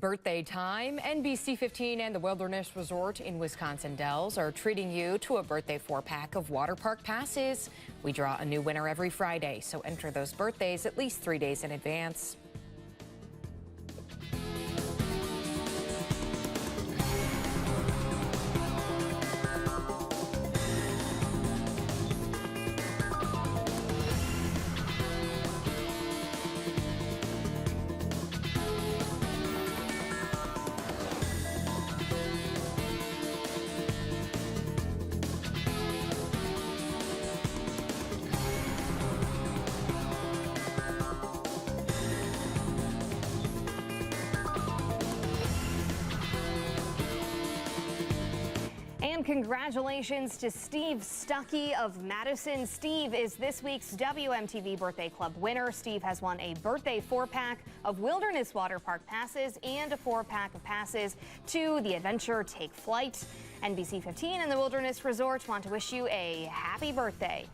Birthday time. NBC 15 and the Wilderness Resort in Wisconsin Dells are treating you to a birthday 4-pack of water park passes. We draw a new winner every Friday, so enter those birthdays at least 3 days in advance. And congratulations to Steve Stuckey of Madison. Steve is this week's WMTV Birthday Club winner. Steve has won a birthday 4-pack of Wilderness Water Park passes and a 4-pack of passes to the Adventure Take Flight. NBC 15 and the Wilderness Resort want to wish you a happy birthday.